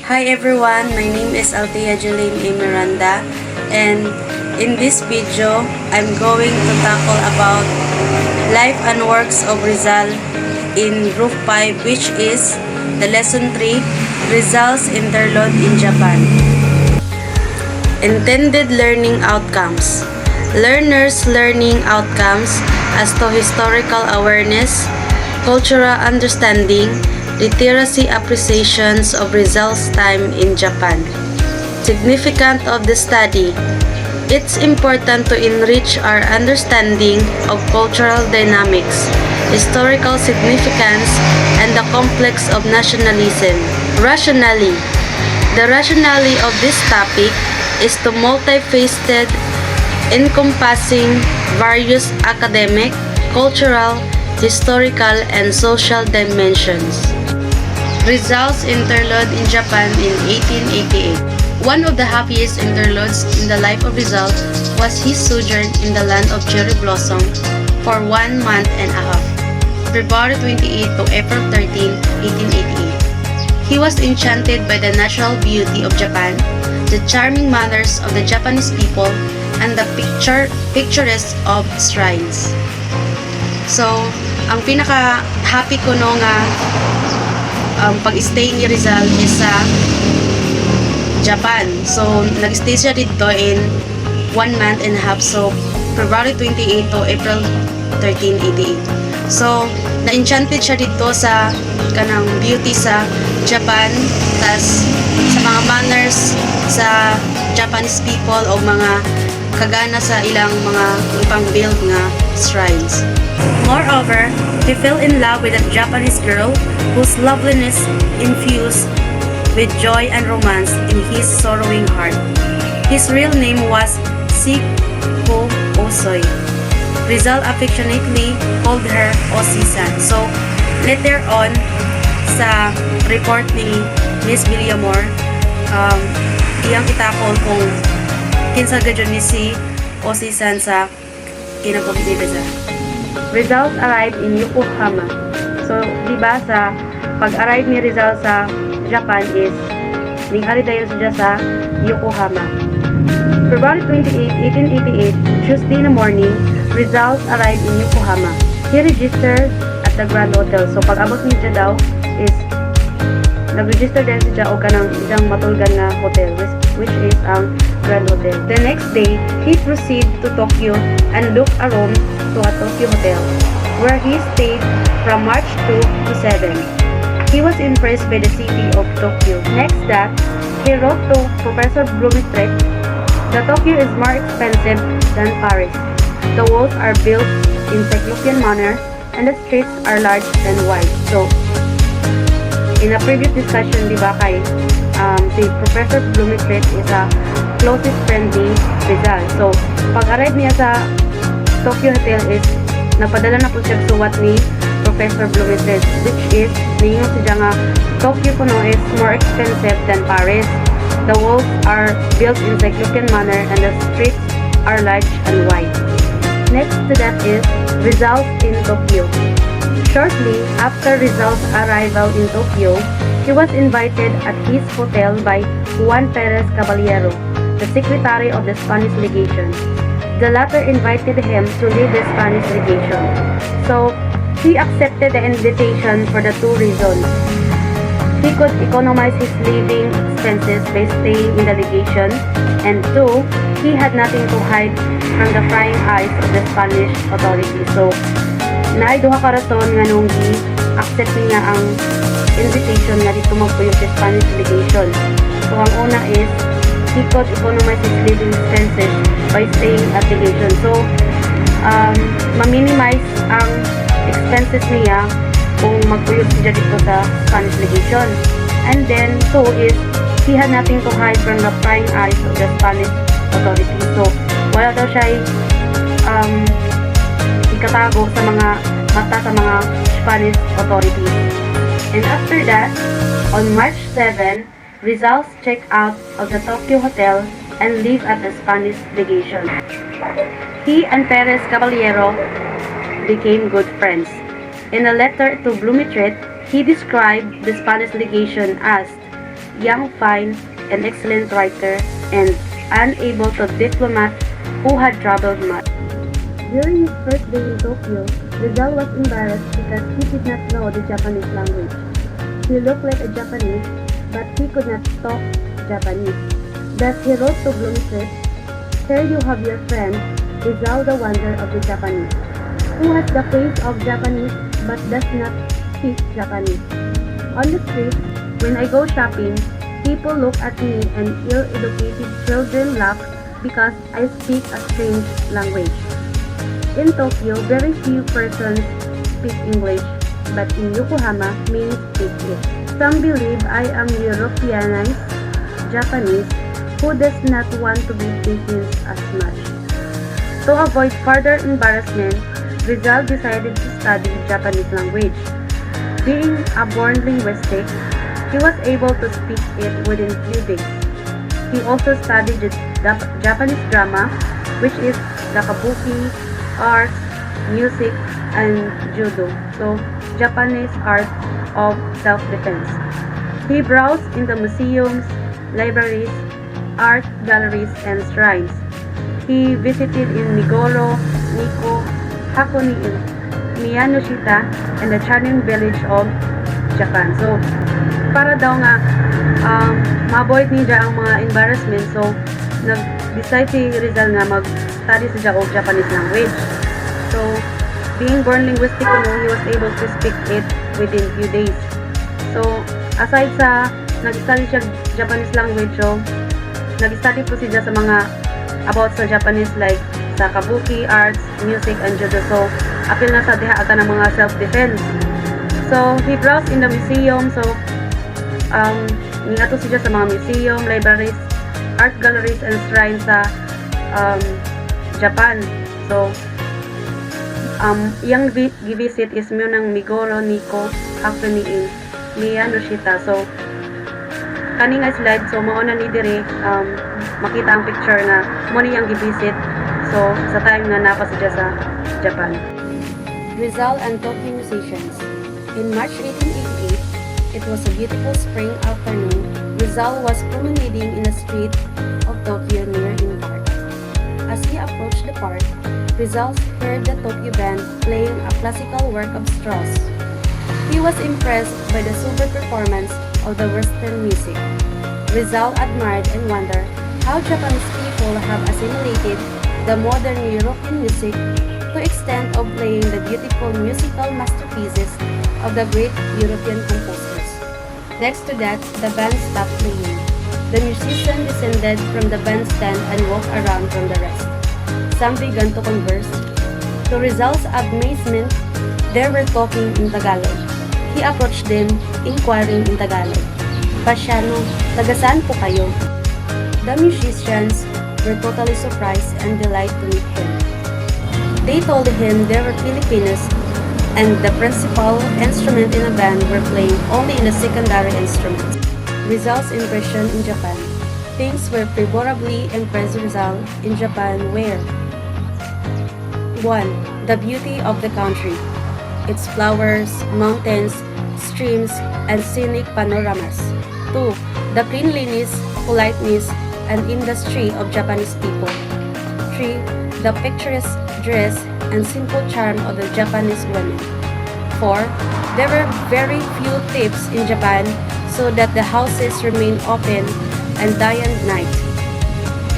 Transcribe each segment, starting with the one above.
Hi everyone, my name is Althea Jeline A. Miranda, and in this video, I'm going to tackle about life and works of Rizal in Group 5, which is the Lesson 3, Rizal's Interlude in Japan. Intended learning outcomes. Learners' learning outcomes as to historical awareness, cultural understanding, literacy appreciations of Rizal's time in Japan. Significance of the study. It's important to enrich our understanding of cultural dynamics, historical significance, and the complex of nationalism. Rationally. The rationale of this topic is to multifaceted, encompassing various academic, cultural, historical, and social dimensions. Rizal's interlude in Japan in 1888. One of the happiest interludes in the life of Rizal was his sojourn in the land of cherry blossom for 1 month and a half, February 28 to April 13, 1888. He was enchanted by the natural beauty of Japan, the charming manners of the Japanese people, and the picturesque of shrines. So, ang pinaka-happy ko no nga pag-stay ni Rizal is sa Japan. So, nag-stay siya dito in 1 month and a half. So, February 28 to April 13, 88. So, na-enchanted siya dito sa kanang beauty sa Japan, tas sa mga manners sa Japanese people o mga kagana sa ilang mga ipang-build nga shrines. Moreover, he fell in love with a Japanese girl whose loveliness infused with joy and romance in his sorrowing heart. His real name was Siko Osoy. Rizal affectionately called her Osi-san. So, later on, sa report ni Miss Villamor, iyang itakol kung kinsa gadyon ni si Osi-san sa kinabog ni Rizal. Rizal arrived in Yokohama. So, di ba sa pag-arrive ni Rizal sa Japan is ningali dayon siya sa Yokohama. February 28, 1888, Tuesday in the morning, Rizal arrived in Yokohama. He registered at the Grand Hotel. So, pag-abot niya daw is nag-register din siya o kanang isang matulgan na hotel, which is ang Grand Hotel. The next day, he proceeded to Tokyo and looked a room to a Tokyo hotel, where he stayed from March 2 to 7. He was impressed by the city of Tokyo. Next that, he wrote to Professor Blumentritt, "The Tokyo is more expensive than Paris. The walls are built in cyclopean manner and the streets are large and wide." So, in a previous discussion, di ba kay si Professor Blumentritt is a closest friend ni Rizal. So, pag-arrive niya sa Tokyo Hotel is napadala na po siya suwat ni Professor Blumentritt, which is ninyo siya nga Tokyo kuno is more expensive than Paris. The walls are built in cyclopean manner and the streets are large and wide. Next to that is Rizal in Tokyo. Shortly after Rizal's arrival in Tokyo, he was invited at his hotel by Juan Perez Caballero, the secretary of the Spanish legation. The latter invited him to lead the Spanish legation. So, he accepted the invitation for the two reasons. He could economize his living expenses by staying in the legation, and two, he had nothing to hide from the prying eyes of the Spanish authorities. So, naay duha ka rason nga nung i-accept niya ang invitation nga dito magpuyo sa Spanish legation. So, ang una is, he could economize his living expenses by staying at legation. So, ma-minimize ang expenses niya kung magpuyo siya dito sa Spanish legation. And then, two is, he had nothing to hide from the prying eyes of the Spanish authorities. So, wala daw siya ikatago sa mga mata sa mga Spanish authorities. And after that, on March 7, Rizal checked out of the Tokyo Hotel and lived at the Spanish legation. He and Perez Caballero became good friends. In a letter to Blumentritt, he described the Spanish legation as young, fine, and excellent writer, and unable to diplomat who had traveled much. During his first day in Tokyo, Rizal was embarrassed because he did not know the Japanese language. He looked like a Japanese, but he could not talk Japanese. Thus he wrote to Bloomsbury, "Here you have your friend, Rizal the wonder of the Japanese, who has the face of Japanese but does not speak Japanese. On the street, when I go shopping, people look at me and ill-educated children laugh because I speak a strange language. In Tokyo, very few persons speak English, but in Yokohama, many speak it. Some believe I am Europeanized Japanese who does not want to be taken as much." To avoid further embarrassment, Rizal decided to study Japanese language. Being a born linguistic, he was able to speak it within few days. He also studied the Japanese drama, which is the kabuki, arts, music, and judo. So, Japanese art of self-defense. He browsed in the museums, libraries, art galleries, and shrines. He visited in Meguro, Nikko, Hakone, Miyanoshita, and the charming village of Japan. So, para daw nga ma-avoid niya ang mga embarrassment, so nag-decide si Rizal nga mag-study siya og Japanese language. So, being born linguistic, he was able to speak it within few days. So, aside sa nag-study siya Japanese language, so nag-study po siya sa mga about sa Japanese like sa kabuki, arts, music, and judo. So, apil na sa diha ata ng mga self-defense. So, he browsed in the museum. So, ningato siya sa mga museum, libraries, art galleries, and shrines sa Japan. So, iyang givisit is mo ng Meguro, Nikko, Hakone, Miyanoshita. So, kani nga slide, so mao na ni dire makita ang picture nga mo niyang givisit. So, sa time nga napa siya sa Japan. Rizal and Tokyo musicians. In March 1888, it was a beautiful spring afternoon. Rizal was promenading in the street of Tokyo near in park. As he approached the park, Rizal heard the Tokyo band playing a classical work of Strauss. He was impressed by the super performance of the Western music. Rizal admired and wondered how Japanese people have assimilated the modern European music to extent of playing the beautiful musical masterpieces of the great European composers. Next to that, the band stopped playing. The musician descended from the bandstand and walked around from the rest. Some began to converse. To Rizal's amazement, they were talking in Tagalog. He approached them, inquiring in Tagalog, "Pasyano, taga saan po kayo?" The musicians were totally surprised and delighted to meet him. They told him they were Filipinos and the principal instrument in the band were playing only in the secondary instruments. Rizal's impression in Japan. Things were favorably impressed Rizal in Japan where 1. The beauty of the country. Its flowers, mountains, streams, and scenic panoramas. 2. The cleanliness, politeness, and industry of Japanese people. 3. The picturesque dress and simple charm of the Japanese women. 4. There were very few thieves in Japan so that the houses remained open and day and night.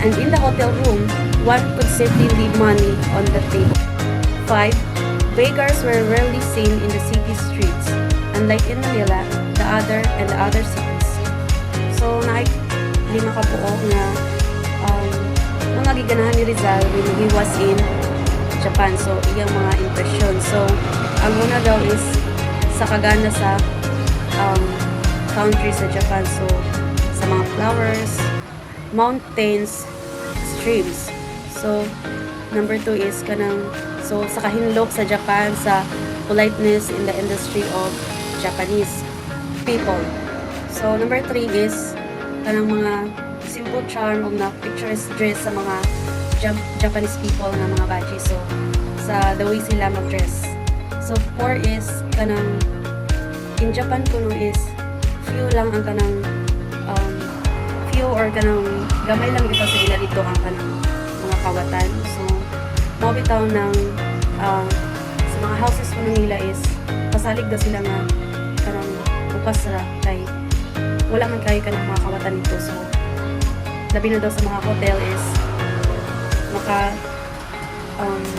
And in the hotel room, one could safely leave money on the table. 5. Beggars were rarely seen in the city streets, unlike in Manila, the other cities. So, lima ka buo nga mga giganahan ni Rizal when he was in Japan. So, iyang mga impression. So, ang una daw is sa kagana sa country sa Japan. So, sa mga flowers, mountains, streams. So, number 2 is kanang sa kahinlok sa Japan, sa politeness in the industry of Japanese people. So, number 3 is kanang mga simple charm of na picturesque dress sa mga Japanese people nga mga baji. So, sa the way sila mag-dress. So, 4 is kanang in Japan kuno is few lang ang kanang few or kanang gamay lang ito sa ila dito ang kanang mga kawatan. So mo bitaw ng sa mga houses po nila is pasalig daw sila nga kanang bukas ra kay wala man kayo kanang mga kawatan dito. So labi na daw sa mga hotel is maka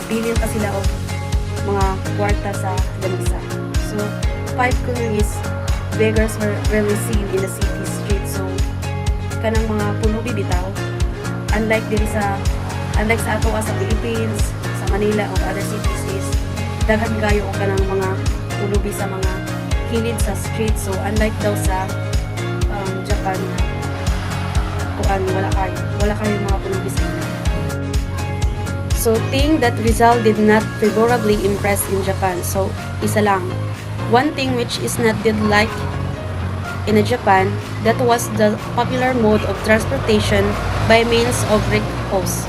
bilin pa sila og mga kwarta sa lamisa. So 5 kuno is beggars were rarely seen in the city streets. So kanang mga pulubi bitaw unlike sa ato sa Philippines, sa Manila o other cities is daghan kayo o kanang mga pulubi sa mga kilid sa street. So unlike daw sa Japan, wala kayo mga pulubi sa inyo. So thing that Rizal did not favorably impress in Japan. So isa lang, one thing which is not did like in Japan, that was the popular mode of transportation by means of rickshaws.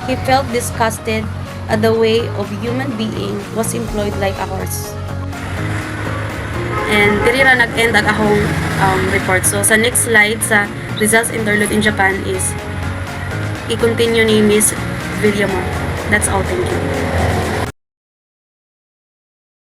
He felt disgusted at the way of human being was employed like a horse. And diri ra nag-end ang akong report. So sa next slide sa Rizal's interlude in Japan is i-continue ni Miss Villamo. That's all. Thank you.